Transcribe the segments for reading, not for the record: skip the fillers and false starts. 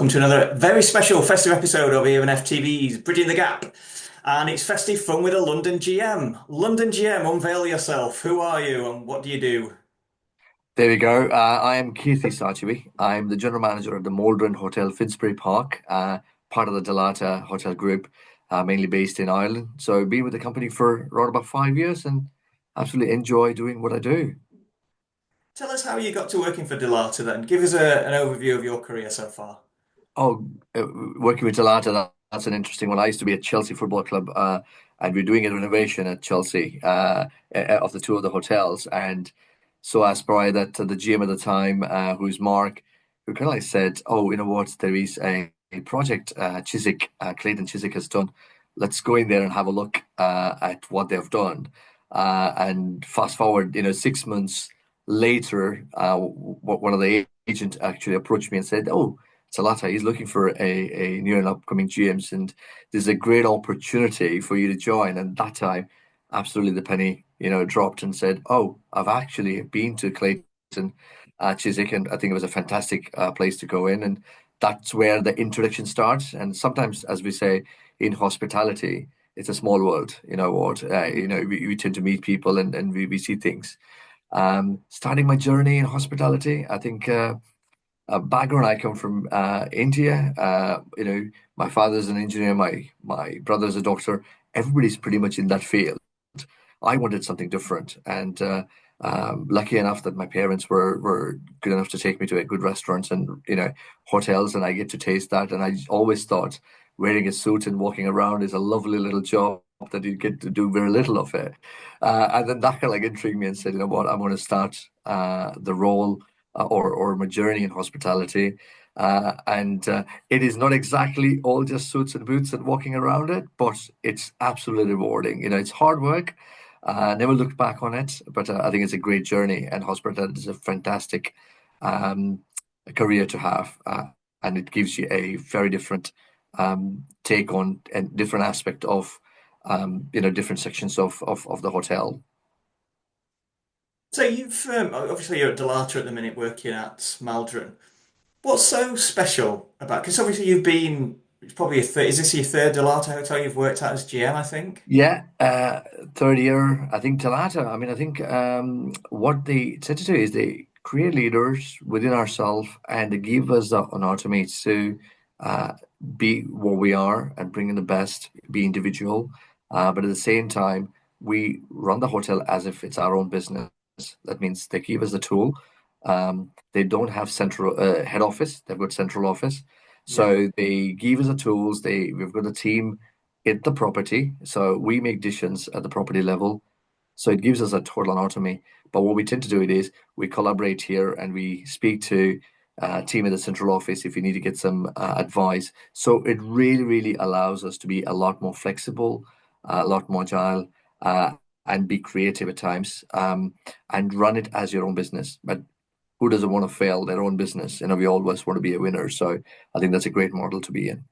to another very special festive episode of E&FtV's Bridging the Gap. And it's Festive Fun with a London GM. London GM, unveil yourself. Who are you and what do you do? There we go. I am Keerthy Sachavi. I'm the general manager of the Maldron Hotel, Finsbury Park, part of the Dalata Hotel Group, mainly based in Ireland. So I've been with the company for around about 5 years and absolutely enjoy doing what I do. Tell us how you got to working for Dalata then. Give us an overview of your career so far. Oh, working with Dalata, that's an interesting one. I used to be at Chelsea Football Club, and we're doing a renovation at Chelsea of the two of the hotels. And so I asked by that the GM at the time, who's Mark, who kind of like said, "Oh, you know what? There is a project Chiswick, Clayton Chiswick has done. Let's go in there and have a look at what they've done." And fast forward, 6 months later, one of the agent actually approached me and said, "Oh, Dalata, he's looking for a new and upcoming GMs, and there's a great opportunity for you to join." And that time, absolutely the penny, dropped and said, "Oh, I've actually been to Clayton, Chiswick, and I think it was a fantastic place to go in." And that's where the introduction starts. And sometimes, as we say in hospitality, it's a small world. You know what? We tend to meet people and we see things. Starting my journey in hospitality, I think. Background, I come from India. My father's an engineer, my brother's a doctor. Everybody's pretty much in that field. I wanted something different, and lucky enough that my parents were good enough to take me to a good restaurants and hotels, and I get to taste that. And I always thought wearing a suit and walking around is a lovely little job that you get to do very little of it. And then that kind of like intrigued me and said, you know what, I'm going to start the role or my journey in hospitality. And it is not exactly all just suits and boots and walking around it, but it's absolutely rewarding. It's hard work. Never looked back on it, but I think it's a great journey, and hospitality is a fantastic um, career to have, and it gives you a very different take on a different aspect of different sections of the hotel. So you've obviously you're at Dalata at the minute working at Maldron. What's so special about? Because obviously you've been it's probably is this your third Dalata hotel you've worked at as GM, I think? Yeah, third year, I think Talata. I mean, I think what they tend to do is they create leaders within ourselves and they give us the autonomy to uh, be what we are and bring in the best, be individual. But at the same time, we run the hotel as if it's our own business. That means they give us the tool. They don't have central head office; they've got central office. Yeah. So they give us the tools. We've got a team at the property. So we make decisions at the property level. So it gives us a total autonomy. But what we tend to do it is we collaborate here and we speak to team at the central office if we need to get some advice. So it really, really allows us to be a lot more flexible, a lot more agile, and be creative at times, and run it as your own business. But who doesn't want to fail their own business? We always want to be a winner. So I think that's a great model to be in.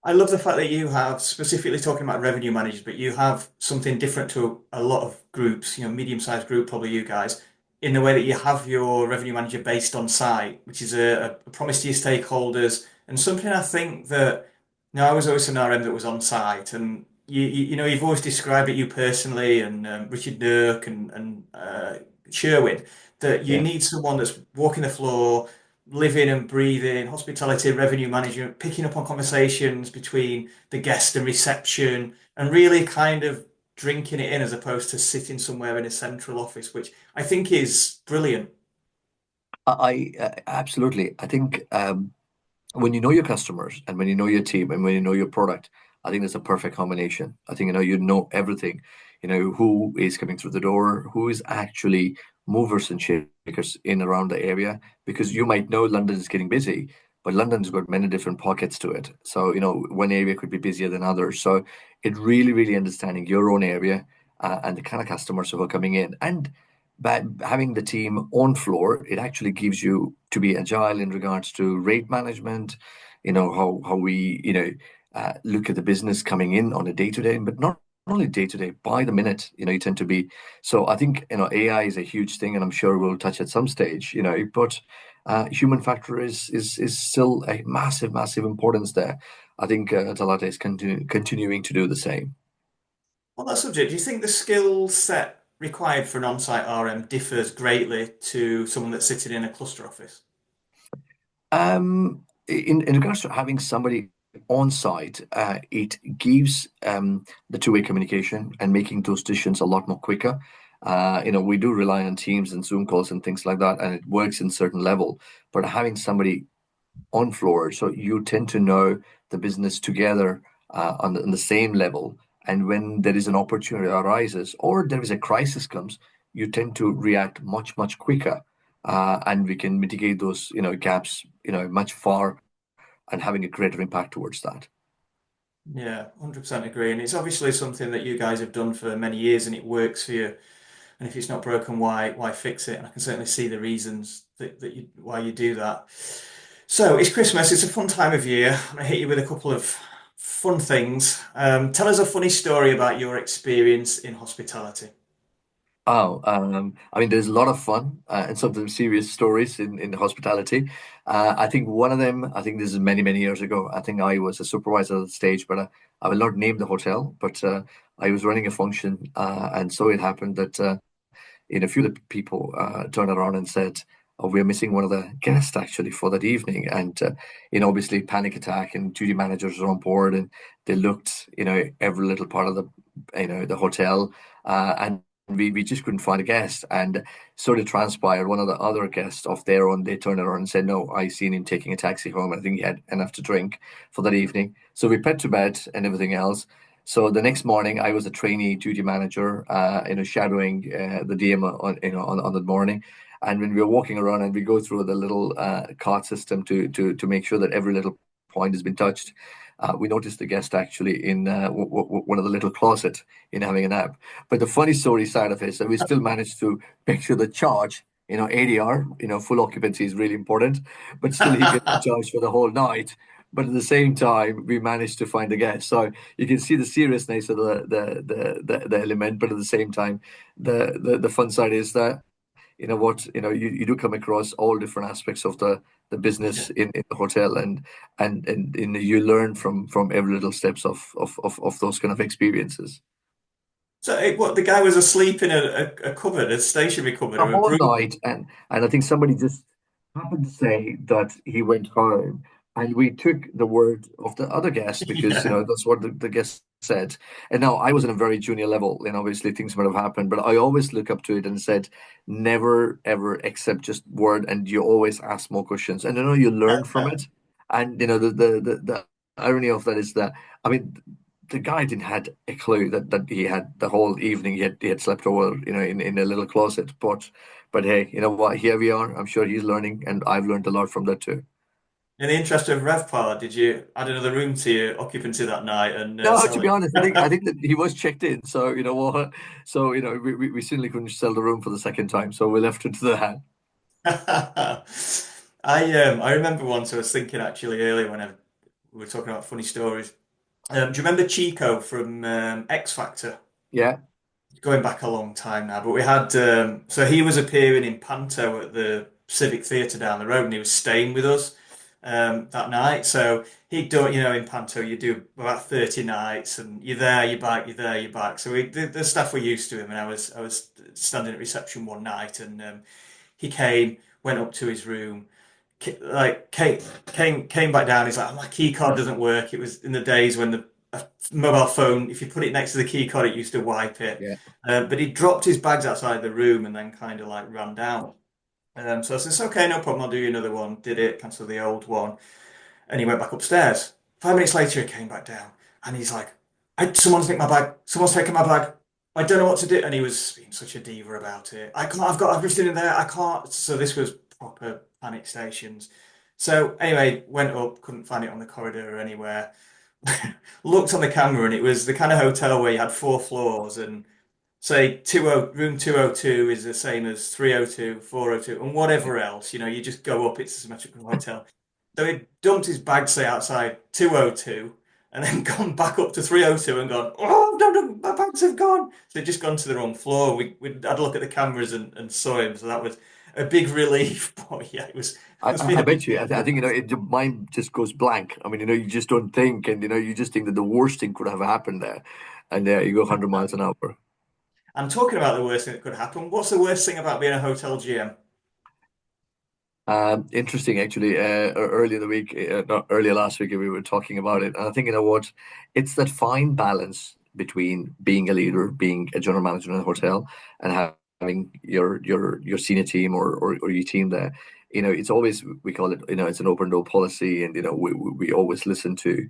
I love the fact that you have specifically talking about revenue managers, but you have something different to a lot of groups, medium-sized group, probably you guys, in the way that you have your revenue manager based on site, which is a promise to your stakeholders and something I think that, I was always an RM that was on site, and you've always described it, you personally and Richard Dirk and Sherwin, that you Yeah. need someone that's walking the floor, living and breathing, hospitality, revenue management, picking up on conversations between the guest and reception, and really kind of drinking it in as opposed to sitting somewhere in a central office, which I think is brilliant. Absolutely. I think when you know your customers and when you know your team and when you know your product, I think that's a perfect combination. I think you know everything. Who is coming through the door, who is actually movers and shakers in around the area, because you might know London is getting busy, but London's got many different pockets to it. So one area could be busier than others. So it really, really understanding your own area and the kind of customers who are coming in, and by having the team on floor, it actually gives you to be agile in regards to rate management, how we look at the business coming in on a day to day, but not only day to day, by the minute, you tend to be. So I think, AI is a huge thing, and I'm sure we'll touch at some stage, but human factor is still a massive, massive importance there. I think Dalata is continuing to do the same. On that subject, do you think the skill set required for an on-site RM differs greatly to someone that's sitting in a cluster office? In regards to having somebody on site, it gives the two-way communication and making those decisions a lot more quicker. We do rely on Teams and Zoom calls and things like that, and it works in certain level. But having somebody on floor, so you tend to know the business together on the same level. And when there is an opportunity arises or there is a crisis comes, you tend to react much, much quicker. And we can mitigate those, gaps, much far and having a greater impact towards that. Yeah, 100% agree. And it's obviously something that you guys have done for many years and it works for you. And if it's not broken, why fix it? And I can certainly see the reasons that why you do that. So it's Christmas, it's a fun time of year. I'm gonna hit you with a couple of fun things. Tell us a funny story about your experience in hospitality. Oh, I mean, there's a lot of fun and sometimes serious stories in hospitality. I think one of them, I think this is many, many years ago. I think I was a supervisor at the stage, but I will not name the hotel. But I was running a function, and so it happened that a few of the people turned around and said, "Oh, we're missing one of the guests actually for that evening." And obviously, panic attack and duty managers are on board, and they looked, every little part of the hotel, and we just couldn't find a guest. And sort of transpired. One of the other guests of their own, they turned around and said, "No, I seen him taking a taxi home. I think he had enough to drink for that evening." So we put to bed and everything else. So the next morning, I was a trainee duty manager, shadowing the DM on the morning. And when we were walking around and we go through the little card system to make sure that every little point has been touched, we noticed the guest actually in one of the little closet in having a nap. But the funny story side of it is that we still managed to make sure the charge, ADR, full occupancy is really important, but still he gets charged for the whole night. But at the same time, we managed to find a guest. So you can see the seriousness of the element, but at the same time, the fun side is that you do come across all different aspects of the business in the hotel, and you learn from every little steps of those kind of experiences. So what, the guy was asleep in a cupboard, a stationary cupboard The or a whole broom? night, and I think somebody just happened to say that he went home, and we took the word of the other guest because Yeah. that's what the guest said. And now I was in a very junior level, and obviously things might have happened, but I always look up to it and said, never ever accept just word, and you always ask more questions, and you learn from it. And the irony of that is that, I mean, the guy didn't had a clue that he had the whole evening he had slept over in a little closet, but hey, you know what, here we are. I'm sure he's learning, and I've learned a lot from that too. In the interest of RevPAR, did you add another room to your occupancy that night and No, to sell be it? honest, I think that he was checked in, so you know what, so we certainly couldn't sell the room for the second time, so we left it to that. I remember once I was thinking actually earlier when we were talking about funny stories. Do you remember Chico from X Factor? Yeah, Going back a long time now, but we had so he was appearing in Panto at the Civic Theatre down the road, and he was staying with us that night. So he'd do, in Panto, you do about 30 nights, and you're there, you're back, you're there, you're back. So the staff were used to him, and I was standing at reception one night, and he came, went up to his room, like came back down. He's like, my key card doesn't work. It was in the days when the mobile phone, if you put it next to the key card, it used to wipe it. yeah, But he dropped his bags outside the room and then kind of like ran down. So I said, "It's okay, no problem. I'll do you another one." Did it, cancelled the old one, and he went back upstairs. 5 minutes later, he came back down, and he's like, "Someone's nicked my bag. Someone's taken my bag. I don't know what to do." And he was being such a diva about it. I can't. I've got everything in there. I can't. So this was proper panic stations. So anyway, went up, couldn't find it on the corridor or anywhere. Looked on the camera, and it was the kind of hotel where you had 4 floors, and say room 202 is the same as 302, 402, and whatever else. You just go up. It's a symmetrical hotel. So he dumped his bag, say, outside 202, and then gone back up to 302 and gone, "Oh, no, no, my bag, bags have gone. So they'd just gone to the wrong floor. I'd look at the cameras and saw him. So that was a big relief. But yeah, it's been I a big bet you. I think your mind just goes blank. I mean, you just don't think, and you just think that the worst thing could have happened there, and there you go, 100 miles an hour. I'm talking about the worst thing that could happen. What's the worst thing about being a hotel GM? Interesting, actually. Earlier in the week, not earlier last week, we were talking about it, and I think you know what, it's that fine balance between being a leader, being a general manager in a hotel, and having your senior team or your team there. It's always we call it, it's an open door policy, and we always listen to.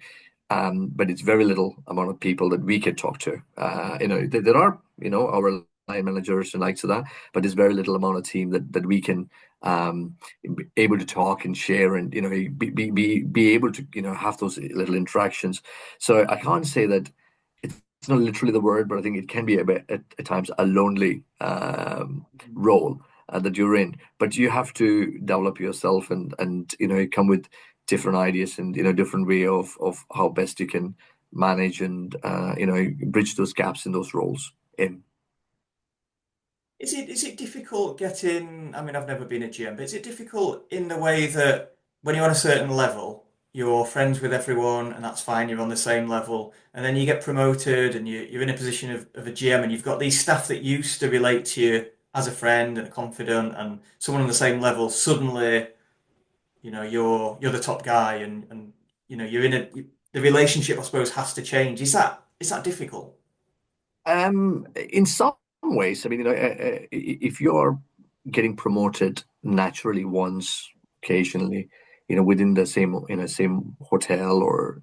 But it's very little amount of people that we can talk to. There are our line managers and likes of that, but there's very little amount of team that we can be able to talk and share and be able to have those little interactions. So I can't say that it's not literally the word, but I think it can be a bit at times a lonely role that you're in. But you have to develop yourself and come with different ideas and different way of how best you can manage and bridge those gaps in those roles in. Is it difficult getting? I mean, I've never been a GM, but is it difficult in the way that when you're on a certain level, you're friends with everyone, and that's fine, you're on the same level, and then you get promoted, and you're in a position of a GM, and you've got these staff that used to relate to you as a friend and a confidant, and someone on the same level, suddenly, you're the top guy, and you're in the relationship, I suppose, has to change. Is that difficult? In some ways, I mean, if you're getting promoted naturally once, occasionally, within the same hotel or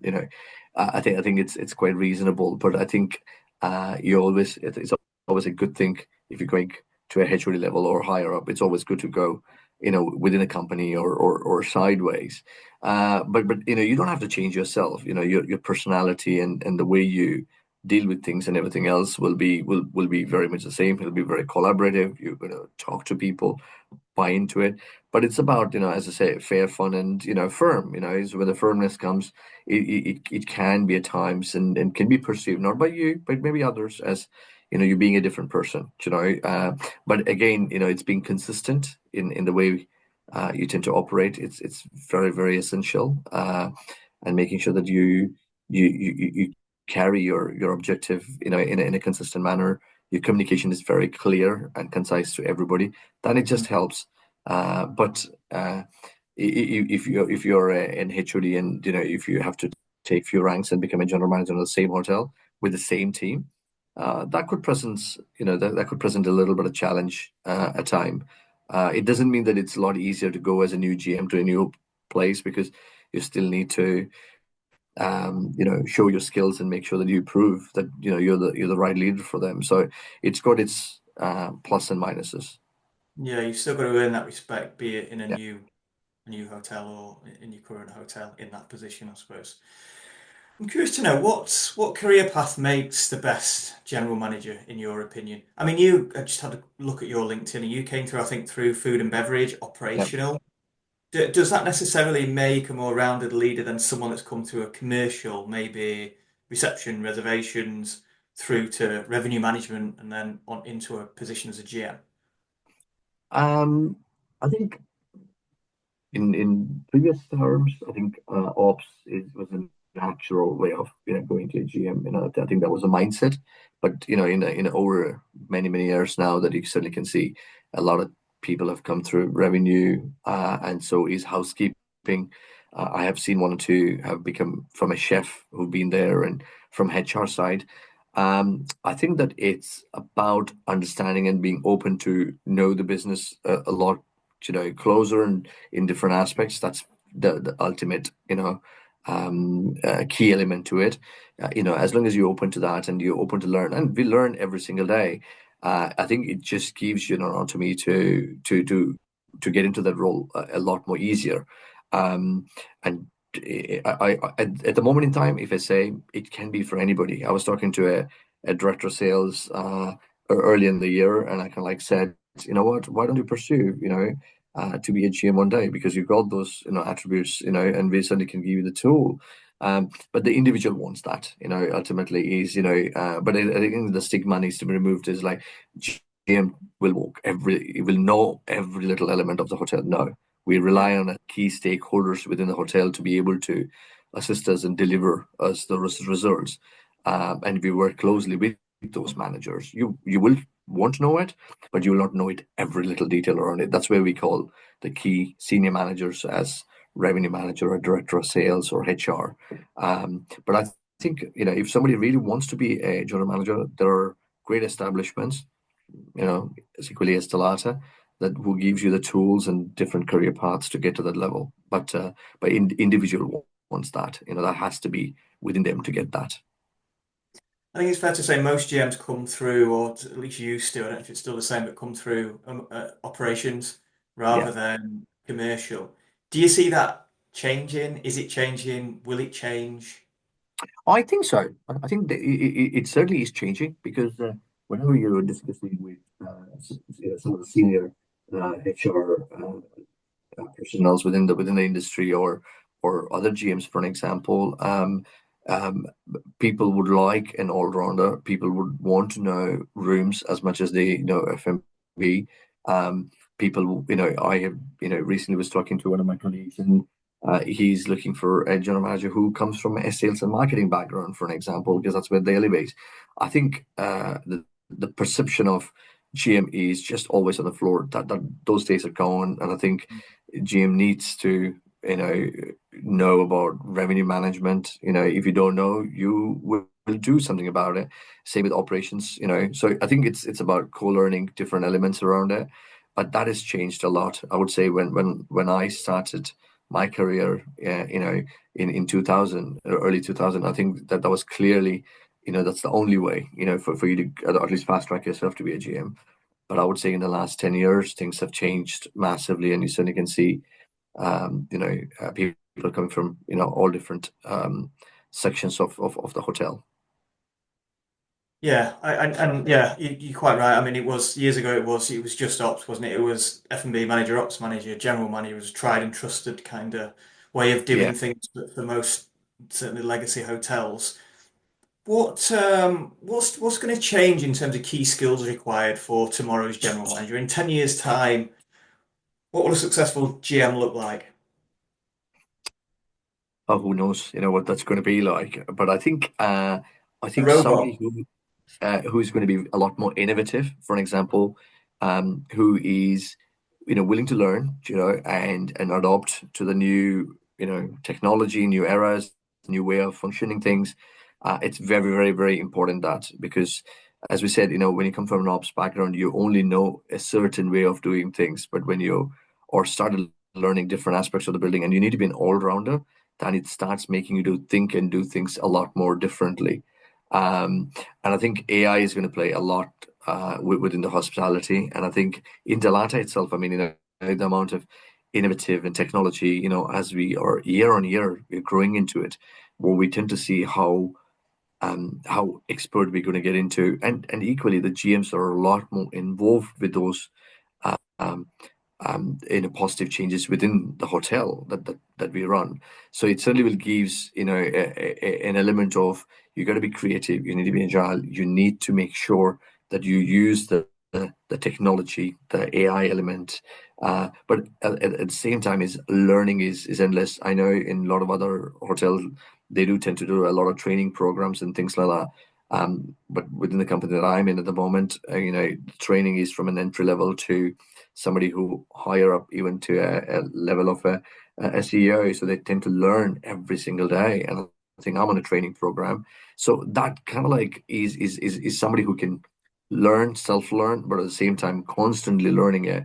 I think it's quite reasonable. But I think it's always a good thing if you're going to a HOD level or higher up. It's always good to go, within a company or sideways. But you don't have to change yourself. Your personality and the way you deal with things and everything else will be very much the same. It'll be very collaborative. You're going to talk to people, buy into it. But it's about, as I say, fair, fun, and firm. Is where the firmness comes. It can be at times and can be perceived not by you, but maybe others as you being a different person. But again, it's being consistent in the way you tend to operate. It's very very essential, and making sure that you carry your objective in a consistent manner. Your communication is very clear and concise to everybody. Then it just helps. But if you're an HOD and if you have to take few ranks and become a general manager in the same hotel with the same team, that could present that could present a little bit of challenge at time. It doesn't mean that it's a lot easier to go as a new GM to a new place, because you still need to show your skills and make sure that you prove that you're the right leader for them. So it's got its plus and minuses. Yeah, you've still got to earn that respect, be it in a Yeah. new hotel or in your current hotel in that position, I suppose. I'm curious to know what career path makes the best general manager in your opinion? I mean, I just had a look at your LinkedIn and you came through, I think, through food and beverage, Yeah. operational. Does that necessarily make a more rounded leader than someone that's come through a commercial, maybe reception, reservations, through to revenue management and then on into a position as a GM? I think in previous terms, I think ops was a natural way of going to a GM. I think that was a mindset. But in over many years now, that you certainly can see a lot of people have come through revenue, and so is housekeeping. I have seen one or two have become from a chef who've been there, and from HR side. I think that it's about understanding and being open to know the business a lot, closer and in different aspects. That's the ultimate, key element to it. As long as you're open to that and you're open to learn, and we learn every single day. I think it just gives you an autonomy to get into that role a lot more easier. And at the moment in time, if I say it can be for anybody. I was talking to a director of sales early in the year, and I kind of like said, you know what, why don't you pursue, to be a GM one day, because you've got those, attributes, and we certainly can give you the tool. But the individual wants that, ultimately is, but I think the stigma needs to be removed is like GM will know every little element of the hotel. No, we Yeah. rely on a key stakeholders within the hotel to be able to assist us and deliver us the results. And we work closely with those managers. You will want to know it, but you will not know it every little detail around it. That's where we call the key senior managers as revenue manager or director of sales or HR. But I think, if somebody really wants to be a general manager, there are great establishments, as equally as Dalata, that who gives you the tools and different career paths to get to that level. But individual wants that, that has to be within them to get that. I think it's fair to say most GMs come through, or at least used to, I don't know if it's still the same, but come through operations rather Yeah. than commercial. Do you see that changing? Is it changing? Will it change? I think so. I think that it certainly is changing because whenever you're discussing with some of the senior HR personnel within the industry or other GMs, for an example, um, people would like an all-rounder. People would want to know rooms as much as they know F&B. People, I have, recently was talking to one of my colleagues, and he's looking for a general manager who comes from a sales and marketing background, for an example, because that's where they elevate. I think the perception of GM is just always on the floor. That those days are gone, and I think GM needs to know about revenue management. If you don't know, you will do something about it. Same with operations. So I think it's about co-learning different elements around it. But that has changed a lot. I would say when I started my career, in 2000, early 2000, I think that was clearly, that's the only way, for you to at least fast track yourself to be a GM. But I would say in the last 10 years, things have changed massively, and you certainly can see people are coming from all different sections of the hotel. Yeah, and yeah, you're quite right. I mean, it was years ago. It was just ops, wasn't it? It was F&B manager, ops manager, general manager. It was a tried and trusted kind of way of Yeah. doing things for most certainly legacy hotels. What's going to change in terms of key skills required for tomorrow's general manager in 10 years' time? What will a successful GM look like? Oh, who knows, what that's going to be like. But I A think somebody robot? who's going to be a lot more innovative, for an example, who is willing to learn, and adopt to the new technology, new eras, new way of functioning things. It's very, very, very important that because, as we said, when you come from an ops background, you only know a certain way of doing things. But when you or started learning different aspects of the building, and you need to be an all-rounder, then it starts making you think and do things a lot more differently. And I think AI is going to play a lot within the hospitality. And I think in Dalata itself, I mean, the amount of innovative and technology, as we are year on year, we're growing into it, where we tend to see how expert we're going to get into, and equally the GMs are a lot more involved with those um, positive changes within the hotel that we run. So it certainly will gives an element of you got to be creative, you need to be agile, you need to make sure that you use the technology, the AI element. But at the same time, is learning is endless. I know in a lot of other hotels they do tend to do a lot of training programs and things like that. But within the company that I'm in at the moment, training is from an entry level to somebody who higher up even to a level of a CEO. So they tend to learn every single day. And I think I'm on a training program. So that kind of like is somebody who can learn, self-learn, but at the same time constantly learning it.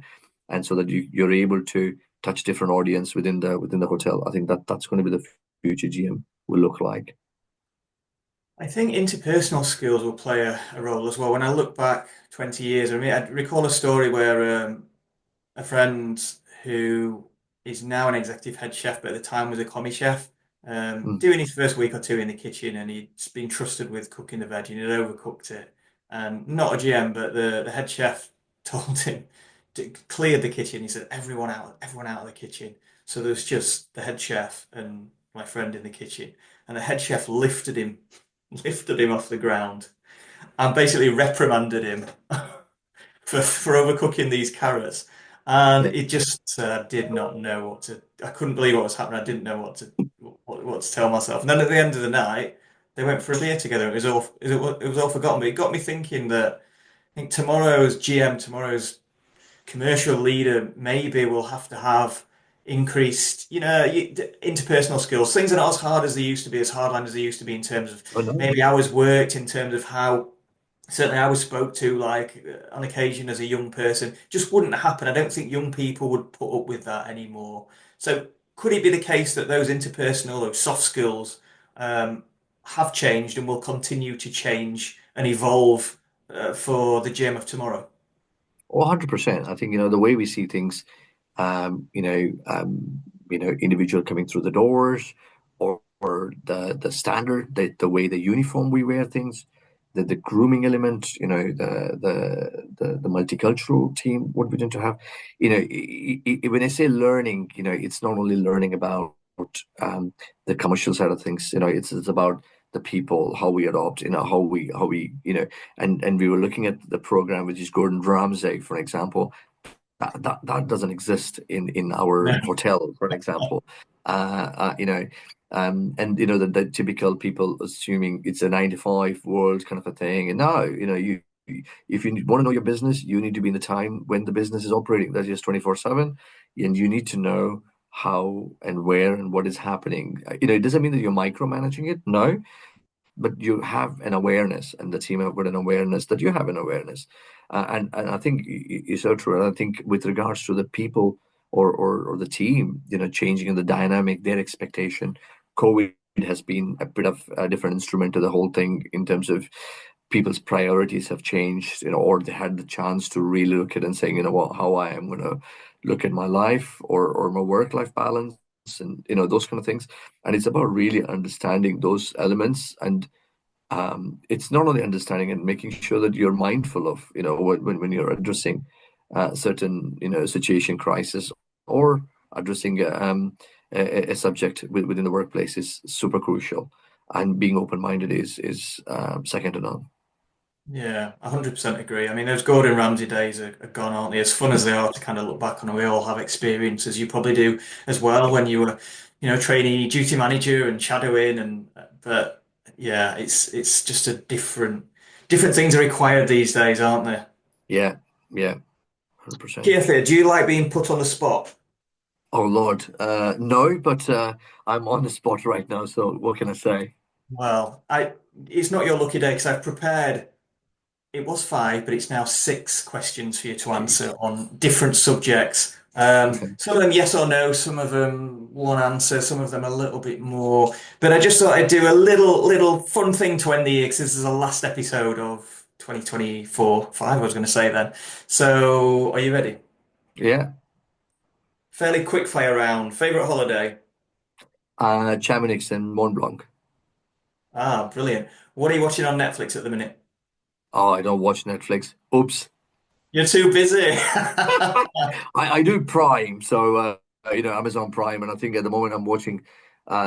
And so that you're able to touch different audience within the hotel. I think that's going to be the future GM will look like. I think interpersonal skills will play a role as well. When I look back 20 years, I mean, I recall a story where a friend who is now an executive head chef, but at the time was a commie chef, Mm. doing his first week or two in the kitchen, and he'd been trusted with cooking the veg, and he'd overcooked it. And not a GM, but the head chef told him to clear the kitchen. He said, everyone out of the kitchen. So there was just the head chef and my friend in the kitchen. and the head chef lifted him off the ground and basically reprimanded him for overcooking these carrots. And Yeah. it just did not know what to. I couldn't believe what was happening. I didn't know what to tell myself. And then at the end of the night, they went for a beer together. It was all forgotten. But it got me thinking that I think tomorrow's GM, tomorrow's commercial leader, maybe will have to have increased, interpersonal skills. Things are not as hard as they used to be, as hardline as they used to be in terms of Oh no. maybe hours worked, in terms of how certainly I was spoke to, like on occasion as a young person, just wouldn't happen. I don't think young people would put up with that anymore. So could it be the case that those interpersonal, those soft skills, have changed and will continue to change and evolve for the GM of tomorrow? Oh, 100%. I think, the way we see things, um, you know, um, individual coming through the doors, or the standard, the way the uniform we wear things, the grooming element, the multicultural team, what we're going to have. When I say learning, it's not only learning about the commercial side of things. It's about the people, how we adopt, how we, and we were looking at the program, which is Gordon Ramsay, for example. That doesn't exist in No. our hotel, for an example. And the typical people assuming it's a 9 to 5 world kind of a thing. And no, you if you want to know your business, you need to be in the time when the business is operating. That's just 24/7, and you need to know how and where and what is happening. It doesn't mean that you're micromanaging it. No, but you have an awareness, and the team have got an awareness that you have an awareness, and I think it's so true. And I think with regards to the people, or the team, changing in the dynamic, their expectation, COVID has been a bit of a different instrument to the whole thing in terms of people's priorities have changed, or they had the chance to really look at and saying, what, how I am going to look at my life, or my work-life balance, and those kind of things. And it's about really understanding those elements, and it's not only understanding and making sure that you're mindful of, when you're addressing certain, situation, crisis, or addressing a subject within the workplace is super crucial. And being open-minded is second to none. Yeah, 100% agree. I mean, those Gordon Ramsay days are gone, aren't they? As fun as they are to kind of look back on, we all have experiences. You probably do as well when you were, trainee duty manager and shadowing, but yeah, it's just a different things are required these days, aren't they? Yeah, yeah, 100%. Keerthy, do you like being put on the spot? Oh Lord, no, but I'm on the spot right now, so what can I say? Well, it's not your lucky day because I've prepared. It was five, but it's now six questions for you to answer on different subjects. Okay. Some of them yes or no, some of them one answer, some of them a little bit more. But I just thought I'd do a little fun thing to end the year because this is the last episode of 2024, five, I was going to say then. So, are you ready? Yeah. Fairly quick fire round. Favorite holiday? Chamonix and Mont Blanc. Ah, brilliant. What are you watching on Netflix at the minute? Oh, I don't watch Netflix. Oops. You're too busy. I do Prime, so Amazon Prime, and I think at the moment I'm watching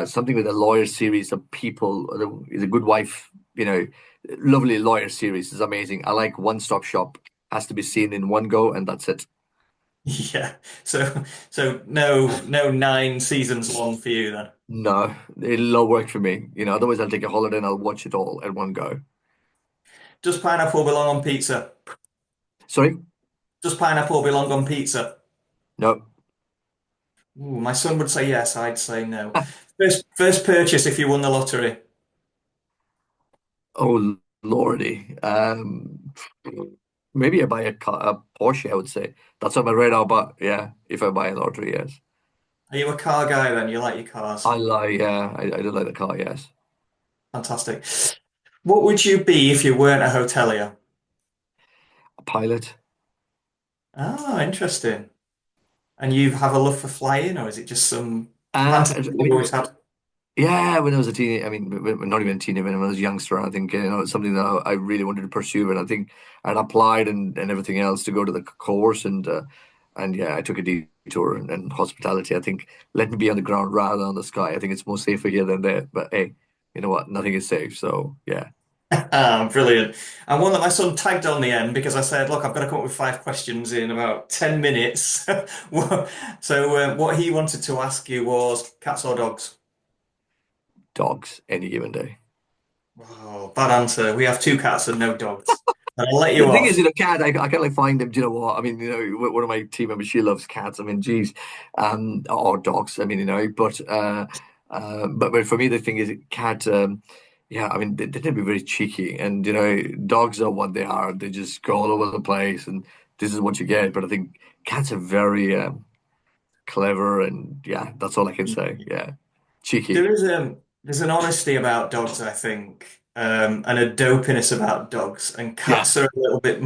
something with a lawyer series of people. Is a Good Wife, lovely lawyer series. Is amazing. I like One Stop Shop. Has to be seen in one go, and that's it. Yeah. So no nine seasons long for you then. No, it'll not work for me. Otherwise I'll take a holiday and I'll watch it all at one go. Does pineapple belong on pizza? Sorry? Does pineapple belong on pizza? No. Ooh, my son would say yes, I'd say no. First purchase if you won the lottery. Oh Lordy. Maybe I buy a Porsche, I would say. That's on my radar, but yeah, if I buy a lottery, yes. Are you a car guy then? You like your cars? I like, yeah, I do like the car, yes. Fantastic. What would you be if you weren't a hotelier? A pilot. Oh, interesting. And you have a love for flying, or is it just some I fantasy you've mean, always had? yeah, when I was a teenager, I mean, not even a teenager, when I was a youngster, I think, it's something that I really wanted to pursue. And I think I'd applied and everything else to go to the course. And yeah, I took a detour, and hospitality, I think, let me be on the ground rather than on the sky. I think it's more safer here than there. But hey. you know what, nothing is safe. So yeah, Ah, brilliant. And one that my son tagged on the end because I said, look, I've got to come up with 5 questions in about 10 minutes. So what he wanted to ask you was cats or dogs? dogs any given day. Oh, bad answer. We have 2 cats and no dogs. And I'll let The you thing is, off. cat, I can't like find them. Do you know what? I mean, one of my team members, she loves cats. I mean, geez, or dogs. I mean, but for me, the thing is, cat. Yeah, I mean, they tend to be very cheeky, and dogs are what they are. They just go all over the place, and this is what you get. But I think cats are very clever, and yeah, that's all I can say. Yeah, cheeky. There's an honesty about dogs, I think, and a dopiness about dogs, and Yeah, cats are a little bit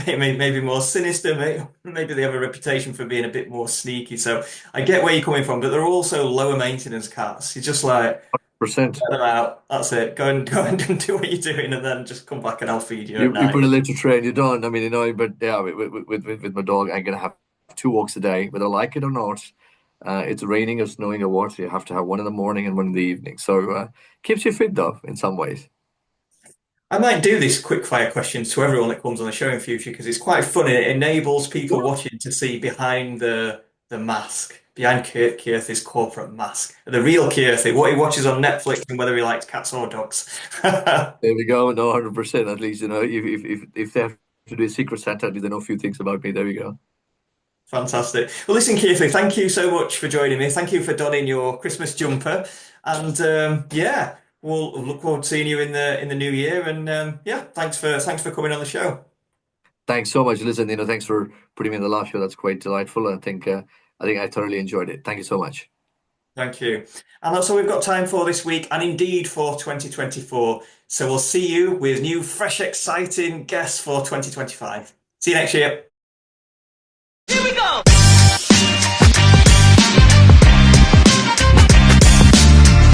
maybe more sinister. Maybe they have a reputation for being a bit more sneaky. So I get where you're coming from, but they're also lower maintenance cats. You're just like, percent. let them out. That's it. Go and do what you're doing, and then just come back and I'll feed you at You night. put a little train, you don't. I mean, but yeah, with my dog, I'm gonna have 2 walks a day, whether I like it or not. It's raining or snowing or what, you have to have one in the morning and one in the evening. So keeps you fit though, in some ways. I might do these quick fire questions to everyone that comes on the show in future because it's quite fun. It enables people watching to see behind the mask, behind Keerthy's corporate mask, the real Keerthy, what he watches on Netflix and whether he likes cats or dogs. There we go. No, 100%. At least if they have to do a secret Santa, at least they know a few things about me. There we go. Fantastic. Well, listen, Keerthy, thank you so much for joining me. Thank you for donning your Christmas jumper, and yeah, we'll look forward to seeing you in the new year. And yeah, thanks for coming on the show. Thanks so much. Listen, thanks for putting me in the last show. That's quite delightful. I think I thoroughly enjoyed it. Thank you so much. Thank you. And that's all we've got time for this week, and indeed for 2024. So we'll see you with new, fresh, exciting guests for 2025. See you next year.